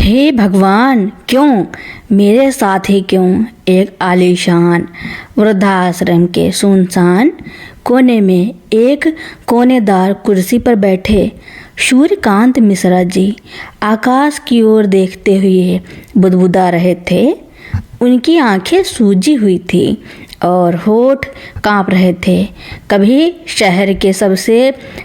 हे भगवान, क्यों मेरे साथ ही क्यों? एक आलीशान वृद्धाश्रम के सुनसान कोने में एक कोनेदार कुर्सी पर बैठे सूर्यकांत मिश्रा जी आकाश की ओर देखते हुए बुदबुदा रहे थे। उनकी आंखें सूजी हुई थी और होठ कांप रहे थे। कभी शहर के सबसे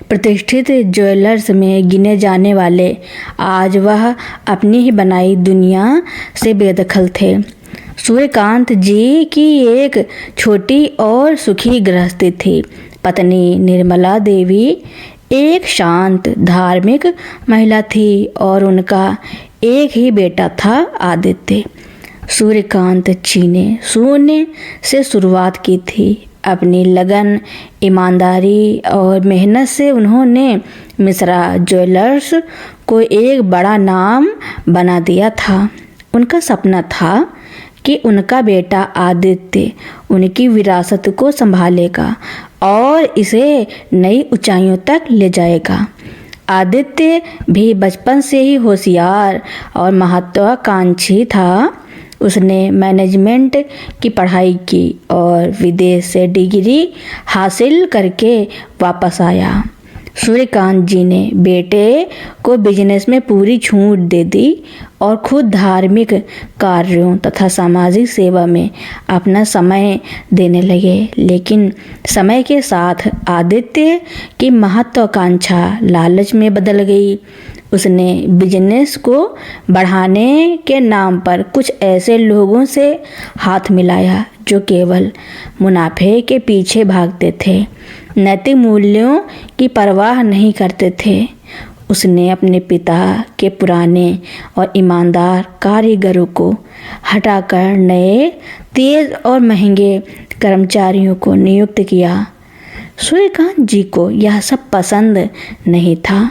प्रतिष्ठित ज्वेलर्स में गिने जाने वाले, आज वह अपनी ही बनाई दुनिया से बेदखल थे। सूर्यकांत जी की एक छोटी और सुखी गृहस्थी थी। पत्नी निर्मला देवी एक शांत धार्मिक महिला थी और उनका एक ही बेटा था, आदित्य। सूर्यकांत जी ने शून्य से शुरुआत की थी। अपनी लगन, ईमानदारी और मेहनत से उन्होंने मिश्रा ज्वेलर्स को एक बड़ा नाम बना दिया था। उनका सपना था कि उनका बेटा आदित्य उनकी विरासत को संभालेगा और इसे नई ऊंचाइयों तक ले जाएगा। आदित्य भी बचपन से ही होशियार और महत्वाकांक्षी था। उसने मैनेजमेंट की पढ़ाई की और विदेश से डिग्री हासिल करके वापस आया। सूर्यकांत जी ने बेटे को बिजनेस में पूरी छूट दे दी और खुद धार्मिक कार्यों तथा सामाजिक सेवा में अपना समय देने लगे। लेकिन समय के साथ आदित्य की महत्वाकांक्षा लालच में बदल गई। उसने बिजनेस को बढ़ाने के नाम पर कुछ ऐसे लोगों से हाथ मिलाया जो केवल मुनाफे के पीछे भागते थे, नैतिक मूल्यों की परवाह नहीं करते थे। उसने अपने पिता के पुराने और ईमानदार कारीगरों को हटाकर नए, तेज और महंगे कर्मचारियों को नियुक्त किया। सूर्यकांत जी को यह सब पसंद नहीं था।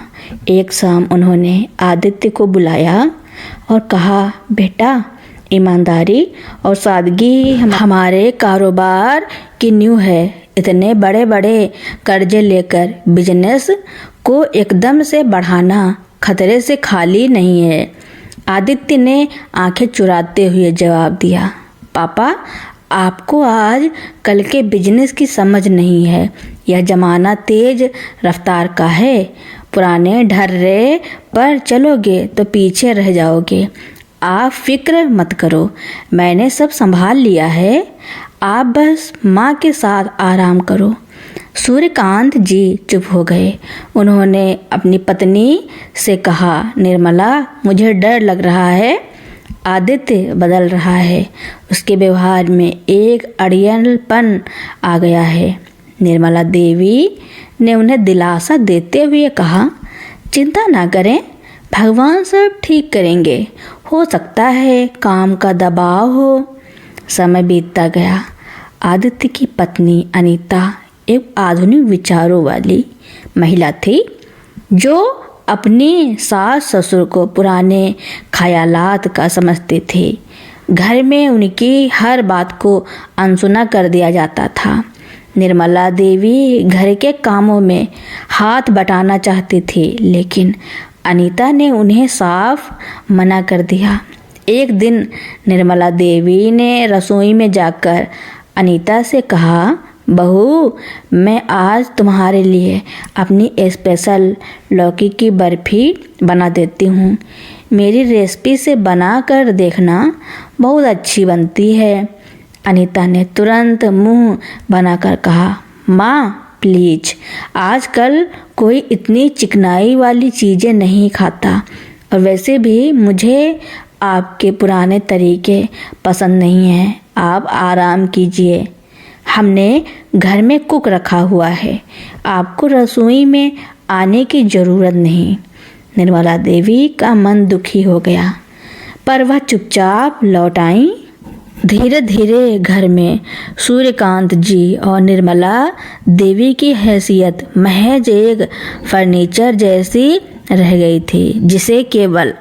एक शाम उन्होंने आदित्य को बुलाया और कहा, बेटा, ईमानदारी और सादगी हमारे कारोबार की नींव है। इतने बड़े बड़े कर्जे लेकर बिजनेस को एकदम से बढ़ाना खतरे से खाली नहीं है। आदित्य ने आंखें चुराते हुए जवाब दिया, पापा, आपको आज कल के बिजनेस की समझ नहीं है। यह जमाना तेज रफ्तार का है। पुराने ढर्रे पर चलोगे तो पीछे रह जाओगे। आप फिक्र मत करो, मैंने सब संभाल लिया है। आप बस माँ के साथ आराम करो। सूर्यकांत जी चुप हो गए। उन्होंने अपनी पत्नी से कहा, निर्मला, मुझे डर लग रहा है। आदित्य बदल रहा है। उसके व्यवहार में एक अड़ियलपन आ गया है। निर्मला देवी ने उन्हें दिलासा देते हुए कहा, चिंता ना करें, भगवान सब ठीक करेंगे। हो सकता है काम का दबाव हो। समय बीतता गया। आदित्य की पत्नी अनीता एक आधुनिक विचारों वाली महिला थी जो अपने सास ससुर को पुराने ख्यालात का समझते थे। घर में उनकी हर बात को अनसुना कर दिया जाता था। निर्मला देवी घर के कामों में हाथ बटाना चाहती थी, लेकिन अनीता ने उन्हें साफ मना कर दिया। एक दिन निर्मला देवी ने रसोई में जाकर अनीता से कहा, बहू, मैं आज तुम्हारे लिए अपनी स्पेशल लौकी की बर्फ़ी बना देती हूँ। मेरी रेसिपी से बना कर देखना, बहुत अच्छी बनती है। अनीता ने तुरंत मुंह बनाकर कहा, माँ प्लीज, आजकल कोई इतनी चिकनाई वाली चीज़ें नहीं खाता और वैसे भी मुझे आपके पुराने तरीके पसंद नहीं हैं। आप आराम कीजिए, हमने घर में कुक रखा हुआ है। आपको रसोई में आने की ज़रूरत नहीं। निर्मला देवी का मन दुखी हो गया, पर वह चुपचाप लौट आई। धीरे धीरे घर में सूर्यकांत जी और निर्मला देवी की हैसियत महज एक फर्नीचर जैसी रह गई थी, जिसे केवल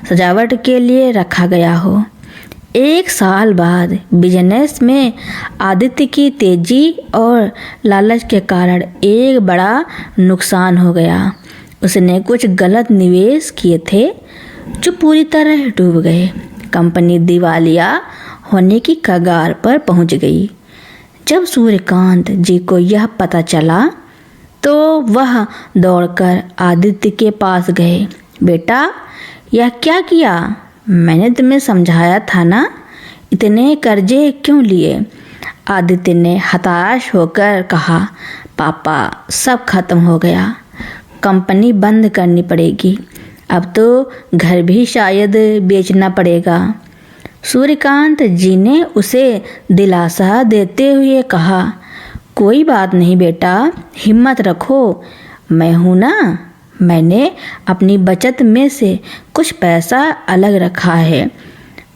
सजावट के लिए रखा गया हो। एक साल बाद बिजनेस में आदित्य की तेजी और लालच के कारण एक बड़ा नुकसान हो गया। उसने कुछ गलत निवेश किए थे। जो पूरी तरह डूब गए। कंपनी दिवालिया होने की कगार पर पहुंच गई। जब सूर्यकांत जी को यह पता चला तो वह दौड़कर आदित्य के पास गए। बेटा, यह क्या किया? मैंने तुम्हें समझाया था ना, इतने कर्जे क्यों लिए? आदित्य ने हताश होकर कहा, पापा, सब खत्म हो गया, कंपनी बंद करनी पड़ेगी, अब तो घर भी शायद बेचना पड़ेगा। सूर्यकांत जी ने उसे दिलासा देते हुए कहा, कोई बात नहीं बेटा, हिम्मत रखो, मैं हूँ ना। मैंने अपनी बचत में से कुछ पैसा अलग रखा है,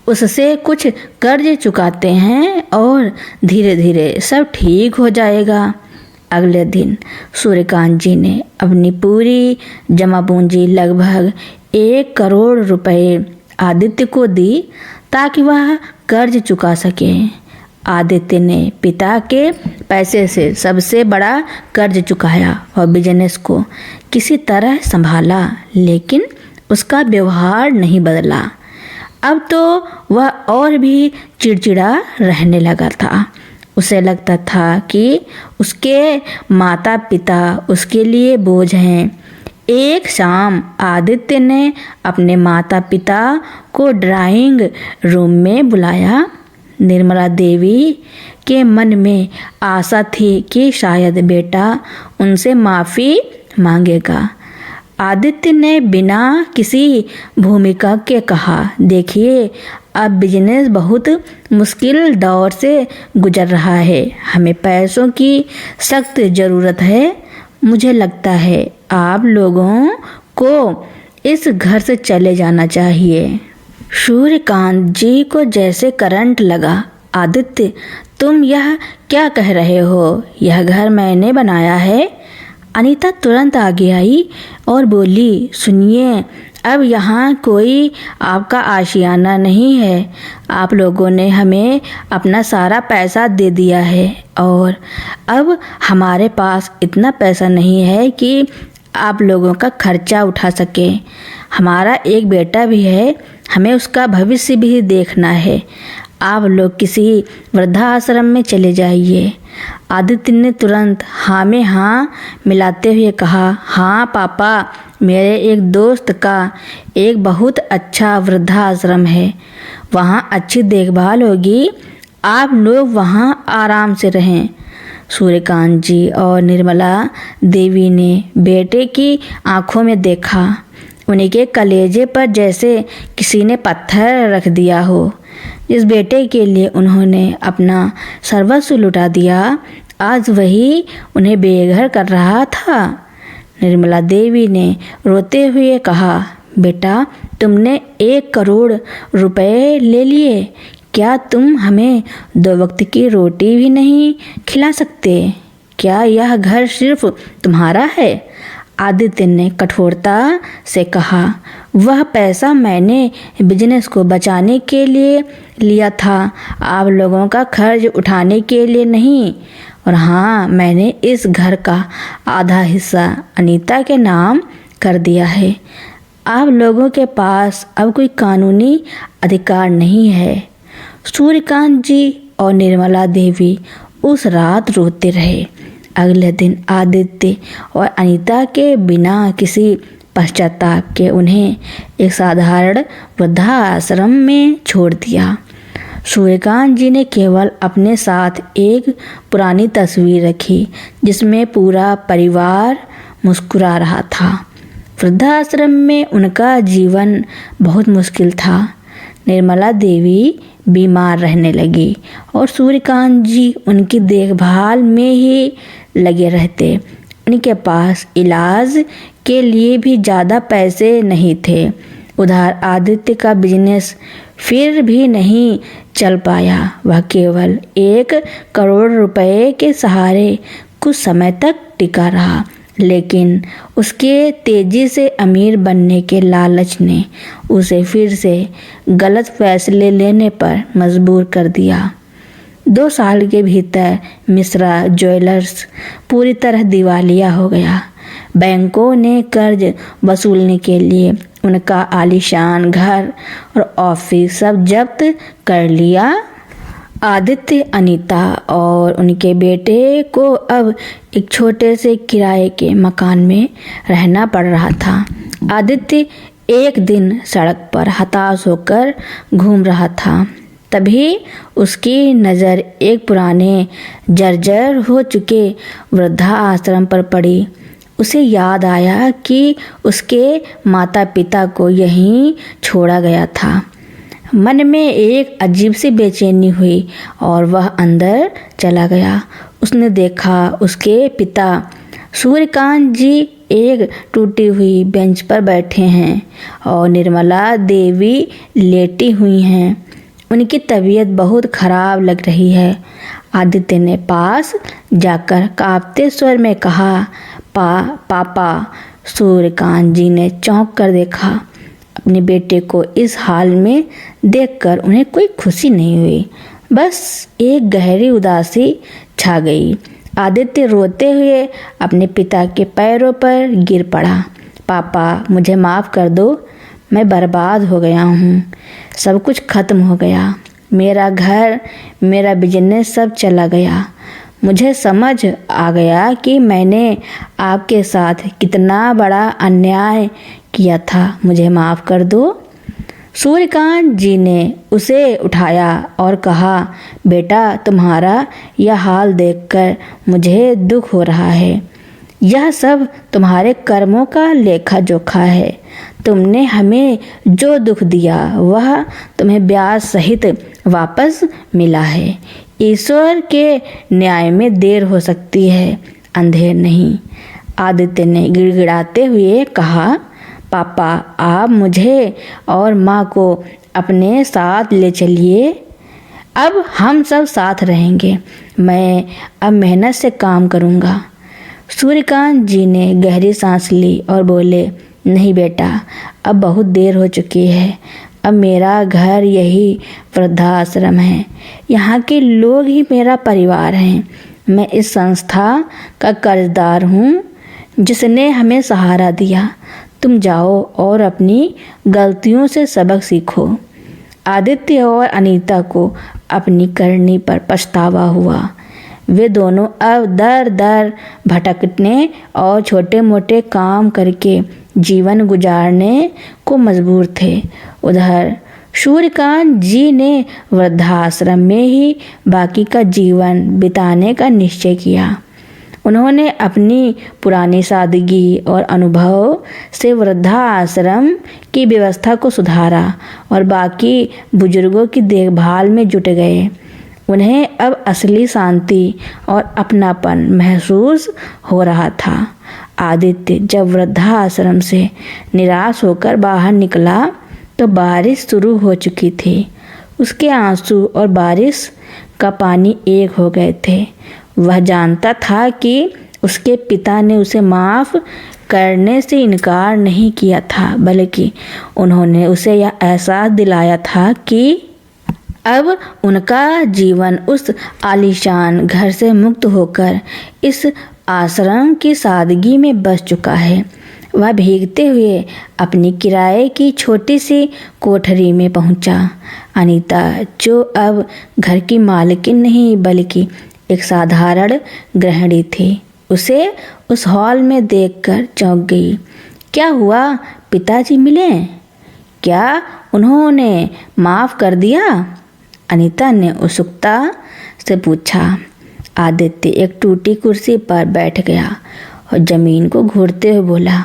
उससे कुछ कर्ज चुकाते हैं और धीरे धीरे सब ठीक हो जाएगा। अगले दिन सूर्यकांत जी ने अपनी पूरी जमा पूंजी लगभग 1 करोड़ रुपए आदित्य को दी ताकि वह कर्ज चुका सके। आदित्य ने पिता के पैसे से सबसे बड़ा कर्ज चुकाया और बिजनेस को किसी तरह संभाला, लेकिन उसका व्यवहार नहीं बदला। अब तो वह और भी चिड़चिड़ा रहने लगा था। उसे लगता था कि उसके माता पिता उसके लिए बोझ हैं। एक शाम आदित्य ने अपने माता पिता को ड्राइंग रूम में बुलाया। निर्मला देवी के मन में आशा थी कि शायद बेटा उनसे माफ़ी मांगेगा। आदित्य ने बिना किसी भूमिका के कहा, देखिए, अब बिजनेस बहुत मुश्किल दौर से गुजर रहा है, हमें पैसों की सख्त ज़रूरत है। मुझे लगता है आप लोगों को इस घर से चले जाना चाहिए। सूर्यकांत जी को जैसे करंट लगा। आदित्य, तुम यह क्या कह रहे हो? यह घर मैंने बनाया है। अनीता तुरंत आगे आई और बोली, सुनिए, अब यहाँ कोई आपका आशियाना नहीं है। आप लोगों ने हमें अपना सारा पैसा दे दिया है और अब हमारे पास इतना पैसा नहीं है कि आप लोगों का खर्चा उठा सके। हमारा एक बेटा भी है, हमें उसका भविष्य भी देखना है। आप लोग किसी वृद्धाश्रम में चले जाइए। आदित्य ने तुरंत हाँ में हाँ मिलाते हुए कहा, हाँ पापा, मेरे एक दोस्त का एक बहुत अच्छा वृद्धाश्रम है, वहाँ अच्छी देखभाल होगी, आप लोग वहाँ आराम से रहें। सूर्यकांत जी और निर्मला देवी ने बेटे की आंखों में देखा। उनके कलेजे पर जैसे किसी ने पत्थर रख दिया हो। जिस बेटे के लिए उन्होंने अपना सर्वस्व लुटा दिया, आज वही उन्हें बेघर कर रहा था। निर्मला देवी ने रोते हुए कहा, बेटा, तुमने 1 करोड़ रुपए ले लिए, क्या तुम हमें 2 वक्त की रोटी भी नहीं खिला सकते? क्या यह घर सिर्फ तुम्हारा है? आदित्य ने कठोरता से कहा, वह पैसा मैंने बिजनेस को बचाने के लिए लिया था, आप लोगों का खर्च उठाने के लिए नहीं। और हाँ, मैंने इस घर का आधा हिस्सा अनीता के नाम कर दिया है। आप लोगों के पास अब कोई कानूनी अधिकार नहीं है। सूर्यकांत जी और निर्मला देवी उस रात रोते रहे। अगले दिन आदित्य और अनीता के बिना किसी पश्चाताप के उन्हें एक साधारण वृद्धाश्रम में छोड़ दिया। सूर्यकांत जी ने केवल अपने साथ एक पुरानी तस्वीर रखी जिसमें पूरा परिवार मुस्कुरा रहा था। वृद्धाश्रम में उनका जीवन बहुत मुश्किल था। निर्मला देवी बीमार रहने लगी और सूर्यकांत जी उनकी देखभाल में ही लगे रहते। उनके पास इलाज के लिए भी ज़्यादा पैसे नहीं थे। उधर आदित्य का बिजनेस फिर भी नहीं चल पाया। वह केवल 1 करोड़ रुपए के सहारे कुछ समय तक टिका रहा, लेकिन उसके तेजी से अमीर बनने के लालच ने उसे फिर से गलत फैसले लेने पर मजबूर कर दिया। 2 साल के भीतर मिश्रा ज्वेलर्स पूरी तरह दिवालिया हो गया। बैंकों ने कर्ज वसूलने के लिए उनका आलीशान घर और ऑफिस सब जब्त कर लिया। आदित्य, अनीता और उनके बेटे को अब एक छोटे से किराए के मकान में रहना पड़ रहा था। आदित्य एक दिन सड़क पर हताश होकर घूम रहा था। तभी उसकी नज़र एक पुराने जर्जर हो चुके वृद्धा आश्रम पर पड़ी। उसे याद आया कि उसके माता पिता को यहीं छोड़ा गया था। मन में एक अजीब सी बेचैनी हुई और वह अंदर चला गया। उसने देखा उसके पिता सूर्यकांत जी एक टूटी हुई बेंच पर बैठे हैं और निर्मला देवी लेटी हुई हैं। उनकी तबीयत बहुत खराब लग रही है। आदित्य ने पास जाकर कांपते स्वर में कहा, पापा। सूर्यकांत जी ने चौंक कर देखा। अपने बेटे को इस हाल में देखकर उन्हें कोई खुशी नहीं हुई, बस एक गहरी उदासी छा गई। आदित्य रोते हुए अपने पिता के पैरों पर गिर पड़ा। पापा, मुझे माफ़ कर दो, मैं बर्बाद हो गया हूँ। सब कुछ खत्म हो गया। मेरा घर, मेरा बिजनेस सब चला गया। मुझे समझ आ गया कि मैंने आपके साथ कितना बड़ा अन्याय किया था। मुझे माफ़ कर दो। सूर्यकांत जी ने उसे उठाया और कहा, बेटा, तुम्हारा यह हाल देखकर मुझे दुख हो रहा है। यह सब तुम्हारे कर्मों का लेखा जोखा है। तुमने हमें जो दुख दिया वह तुम्हें ब्याज सहित वापस मिला है। ईश्वर के न्याय में देर हो सकती है, अंधेर नहीं। आदित्य ने गिड़गिड़ाते हुए कहा, पापा, आप मुझे और माँ को अपने साथ ले चलिए। अब हम सब साथ रहेंगे। मैं अब मेहनत से काम करूँगा। सूर्यकांत जी ने गहरी सांस ली और बोले, नहीं बेटा, अब बहुत देर हो चुकी है। अब मेरा घर यही वृद्धाश्रम है। यहाँ के लोग ही मेरा परिवार हैं। मैं इस संस्था का कर्जदार हूँ जिसने हमें सहारा दिया। तुम जाओ और अपनी गलतियों से सबक सीखो। आदित्य और अनीता को अपनी करनी पर पछतावा हुआ। वे दोनों अब दर दर भटकने और छोटे मोटे काम करके जीवन गुजारने को मजबूर थे। उधर सूर्यकांत जी ने वृद्धाश्रम में ही बाकी का जीवन बिताने का निश्चय किया। उन्होंने अपनी पुरानी सादगी और अनुभव से वृद्धाश्रम की व्यवस्था को सुधारा और बाकी बुजुर्गों की देखभाल में जुट गए। उन्हें अब असली शांति और अपनापन महसूस हो रहा था। आदित्य जब वृद्धाश्रम से निराश होकर बाहर निकला तो बारिश शुरू हो चुकी थी। उसके आंसू और बारिश का पानी एक हो गए थे। वह जानता था कि उसके पिता ने उसे माफ़ करने से इनकार नहीं किया था, बल्कि उन्होंने उसे यह एहसास दिलाया था कि अब उनका जीवन उस आलीशान घर से मुक्त होकर इस आश्रम की सादगी में बस चुका है। वह भीगते हुए अपनी किराए की छोटी सी कोठरी में पहुंचा। अनीता, जो अब घर की मालकिन नहीं बल्कि एक साधारण गृहिणी थी, उसे उस हॉल में देखकर चौंक गई। क्या हुआ? पिताजी मिले? क्या उन्होंने माफ़ कर दिया? अनीता ने उत्सुकता से पूछा। आदित्य एक टूटी कुर्सी पर बैठ गया और ज़मीन को घूरते हुए बोला,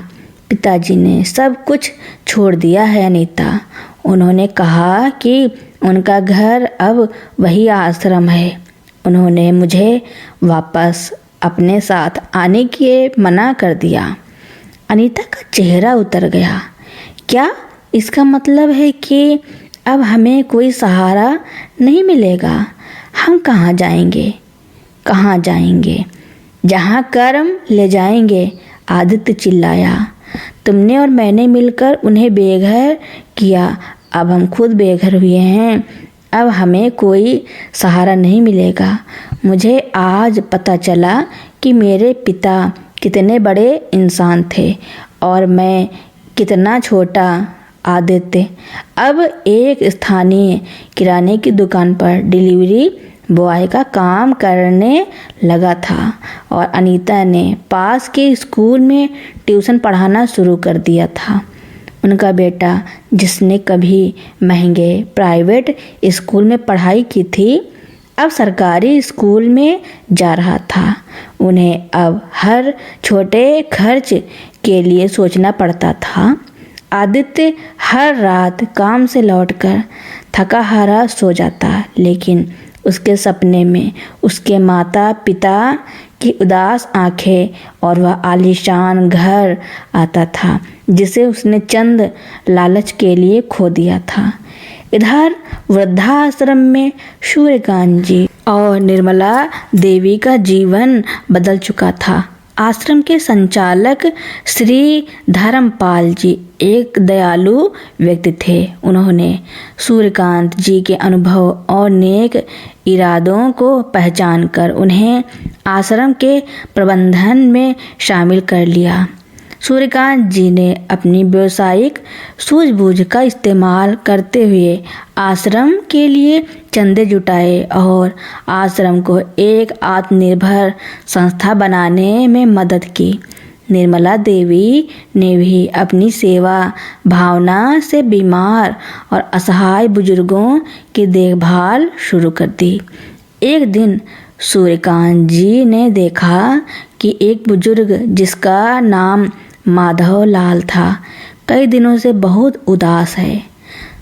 पिताजी ने सब कुछ छोड़ दिया है अनीता। उन्होंने कहा कि उनका घर अब वही आश्रम है। उन्होंने मुझे वापस अपने साथ आने के मना कर दिया। अनीता का चेहरा उतर गया। क्या इसका मतलब है कि अब हमें कोई सहारा नहीं मिलेगा? हम कहाँ जाएंगे? कहाँ जाएंगे? जहाँ कर्म ले जाएंगे, आदित्य चिल्लाया। तुमने और मैंने मिलकर उन्हें बेघर किया। अब हम खुद बेघर हुए हैं। अब हमें कोई सहारा नहीं मिलेगा। मुझे आज पता चला कि मेरे पिता कितने बड़े इंसान थे और मैं कितना छोटा आदित्य अब एक स्थानीय किराने की दुकान पर डिलीवरी बॉय का काम करने लगा था और अनीता ने पास के स्कूल में ट्यूशन पढ़ाना शुरू कर दिया था। उनका बेटा, जिसने कभी महंगे प्राइवेट स्कूल में पढ़ाई की थी, अब सरकारी स्कूल में जा रहा था। उन्हें अब हर छोटे खर्च के लिए सोचना पड़ता था। आदित्य हर रात काम से लौटकर थका हारा सो जाता, लेकिन उसके सपने में उसके माता पिता की उदास आंखें और वह आलीशान घर आता था जिसे उसने चंद लालच के लिए खो दिया था। इधर वृद्धाश्रम में सूर्यकांत जी और निर्मला देवी का जीवन बदल चुका था। आश्रम के संचालक श्री धर्मपाल जी एक दयालु व्यक्ति थे। उन्होंने सूर्यकांत जी के अनुभव और नेक इरादों को पहचान कर उन्हें आश्रम के प्रबंधन में शामिल कर लिया। सूर्यकांत जी ने अपनी व्यावसायिक सूझबूझ का इस्तेमाल करते हुए आश्रम के लिए चंदे जुटाए और आश्रम को एक आत्मनिर्भर संस्था बनाने में मदद की। निर्मला देवी ने भी अपनी सेवा भावना से बीमार और असहाय बुजुर्गों की देखभाल शुरू कर दी। एक दिन सूर्यकांत जी ने देखा कि एक बुजुर्ग, जिसका नाम माधव लाल था, कई दिनों से बहुत उदास है।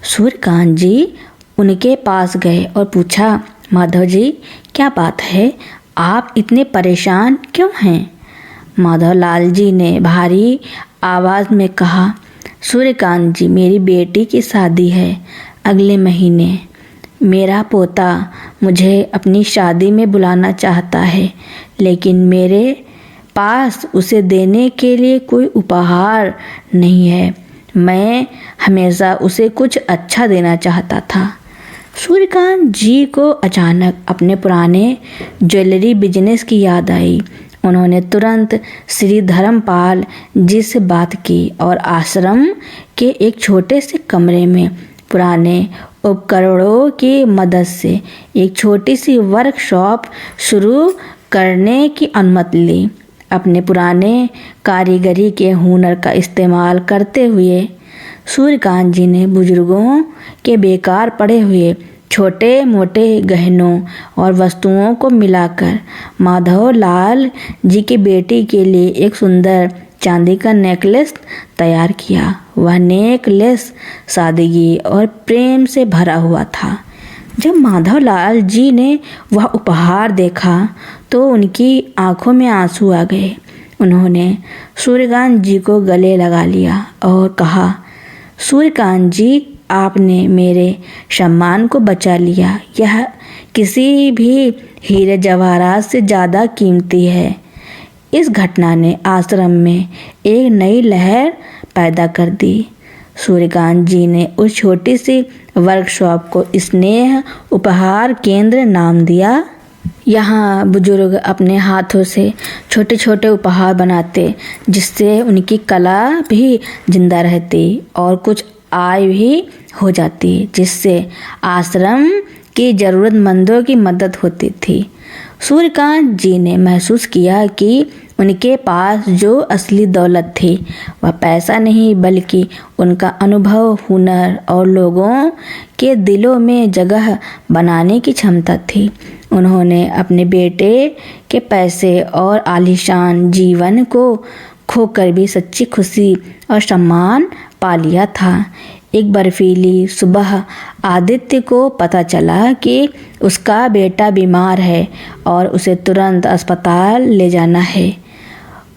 सूर्यकांत जी उनके पास गए और पूछा, माधव जी, क्या बात है? आप इतने परेशान क्यों हैं? माधव लाल जी ने भारी आवाज़ में कहा, सूर्यकांत जी, मेरी बेटी की शादी है अगले महीने। मेरा पोता मुझे अपनी शादी में बुलाना चाहता है, लेकिन मेरे पास उसे देने के लिए कोई उपहार नहीं है। मैं हमेशा उसे कुछ अच्छा देना चाहता था। सूर्यकांत जी को अचानक अपने पुराने ज्वेलरी बिजनेस की याद आई। उन्होंने तुरंत श्री धर्मपाल जी से बात की और आश्रम के एक छोटे से कमरे में पुराने उपकरणों की मदद से एक छोटी सी वर्कशॉप शुरू करने की अनुमति ली। अपने पुराने कारीगरी के हुनर का इस्तेमाल करते हुए सूर्यकांत जी ने बुजुर्गों के बेकार पड़े हुए छोटे मोटे गहनों और वस्तुओं को मिलाकर माधव लाल जी की बेटी के लिए एक सुंदर चांदी का नेकलेस तैयार किया। वह नेकलेस सादगी और प्रेम से भरा हुआ था। जब माधव लाल जी ने वह उपहार देखा तो उनकी आंखों में आंसू आ गए। उन्होंने सूर्यकांत जी को गले लगा लिया और कहा, सूर्यकांत जी, आपने मेरे सम्मान को बचा लिया। यह किसी भी हीरे जवाहरात से ज़्यादा कीमती है। इस घटना ने आश्रम में एक नई लहर पैदा कर दी। सूर्यकांत जी ने उस छोटी सी वर्कशॉप को स्नेह उपहार केंद्र नाम दिया। यहाँ बुजुर्ग अपने हाथों से छोटे छोटे उपहार बनाते, जिससे उनकी कला भी जिंदा रहती और कुछ आय भी हो जाती, जिससे आश्रम की ज़रूरतमंदों की मदद होती थी। सूर्यकांत जी ने महसूस किया कि उनके पास जो असली दौलत थी वह पैसा नहीं, बल्कि उनका अनुभव, हुनर और लोगों के दिलों में जगह बनाने की क्षमता थी। उन्होंने अपने बेटे के पैसे और आलीशान जीवन को खोकर भी सच्ची खुशी और सम्मान पा लिया था। एक बर्फीली सुबह आदित्य को पता चला कि उसका बेटा बीमार है और उसे तुरंत अस्पताल ले जाना है।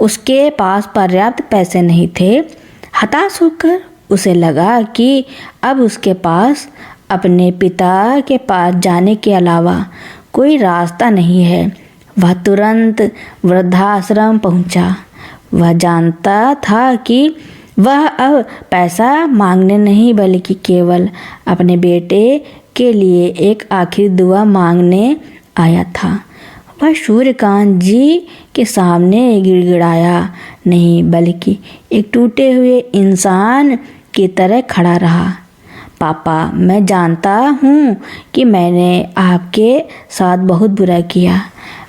उसके पास पर्याप्त पैसे नहीं थे। हताश होकर उसे लगा कि अब उसके पास अपने पिता के पास जाने के अलावा कोई रास्ता नहीं है। वह तुरंत वृद्धाश्रम पहुंचा। वह जानता था कि वह अब पैसा मांगने नहीं, बल्कि केवल अपने बेटे के लिए एक आखिरी दुआ मांगने आया था। वह सूर्यकांत जी के सामने गिड़गिड़ाया नहीं, बल्कि एक टूटे हुए इंसान की तरह खड़ा रहा। पापा, मैं जानता हूँ कि मैंने आपके साथ बहुत बुरा किया।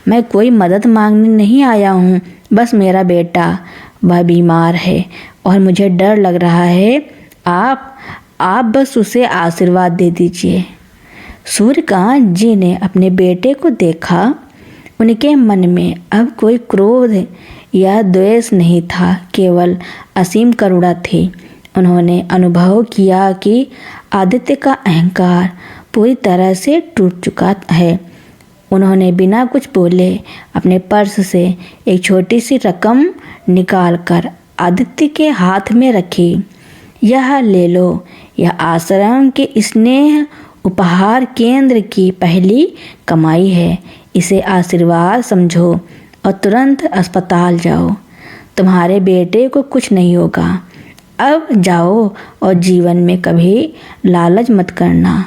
मैं कोई मदद मांगने नहीं आया हूँ, बस मेरा बेटा वह बीमार है और मुझे डर लग रहा है। आप बस उसे आशीर्वाद दे दीजिए। सूर्यकांत जी ने अपने बेटे को देखा। उनके मन में अब कोई क्रोध या द्वेष नहीं था, केवल असीम करुणा थी। उन्होंने अनुभव किया कि आदित्य का अहंकार पूरी तरह से टूट चुका है। उन्होंने बिना कुछ बोले अपने पर्स से एक छोटी सी रकम निकालकर आदित्य के हाथ में रखी। यह ले लो, यह आश्रम के स्नेह उपहार केंद्र की पहली कमाई है। इसे आशीर्वाद समझो और तुरंत अस्पताल जाओ। तुम्हारे बेटे को कुछ नहीं होगा। अब जाओ और जीवन में कभी लालच मत करना।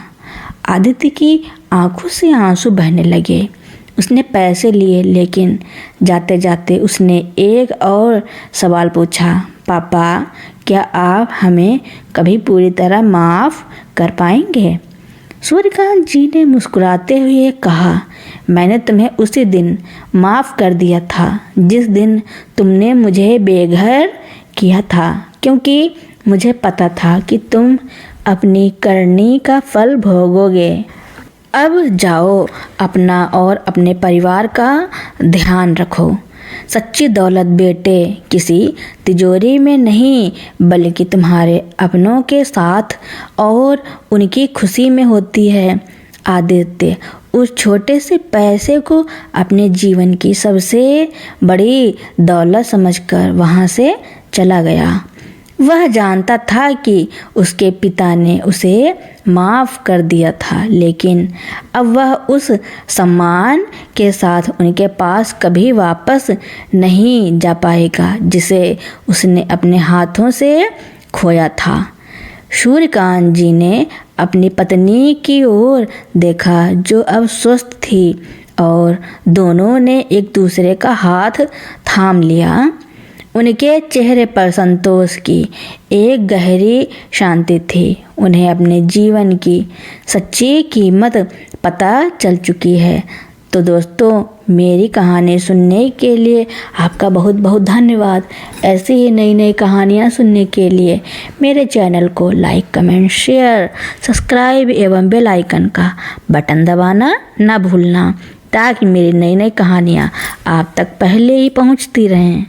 आदित्य की आंखों से आंसू बहने लगे। उसने पैसे लिए, लेकिन जाते जाते उसने एक और सवाल पूछा, पापा, क्या आप हमें कभी पूरी तरह माफ़ कर पाएंगे? सूर्यकांत जी ने मुस्कुराते हुए कहा, मैंने तुम्हें उसी दिन माफ़ कर दिया था जिस दिन तुमने मुझे बेघर किया था, क्योंकि मुझे पता था कि तुम अपनी करनी का फल भोगोगे। अब जाओ, अपना और अपने परिवार का ध्यान रखो। सच्ची दौलत बेटे किसी तिजोरी में नहीं, बल्कि तुम्हारे अपनों के साथ और उनकी खुशी में होती है। आदित्य उस छोटे से पैसे को अपने जीवन की सबसे बड़ी दौलत समझकर वहाँ से चला गया। वह जानता था कि उसके पिता ने उसे माफ़ कर दिया था, लेकिन अब वह उस सम्मान के साथ उनके पास कभी वापस नहीं जा पाएगा जिसे उसने अपने हाथों से खोया था। सूर्यकांत जी ने अपनी पत्नी की ओर देखा, जो अब स्वस्थ थी, और दोनों ने एक दूसरे का हाथ थाम लिया। उनके चेहरे पर संतोष की एक गहरी शांति थी। उन्हें अपने जीवन की सच्ची कीमत पता चल चुकी है। तो दोस्तों, मेरी कहानी सुनने के लिए आपका बहुत बहुत धन्यवाद। ऐसी ही नई नई कहानियाँ सुनने के लिए मेरे चैनल को लाइक, कमेंट, शेयर, सब्सक्राइब एवं बेल आइकन का बटन दबाना ना भूलना, ताकि मेरी नई नई कहानियाँ आप तक पहले ही पहुँचती रहें।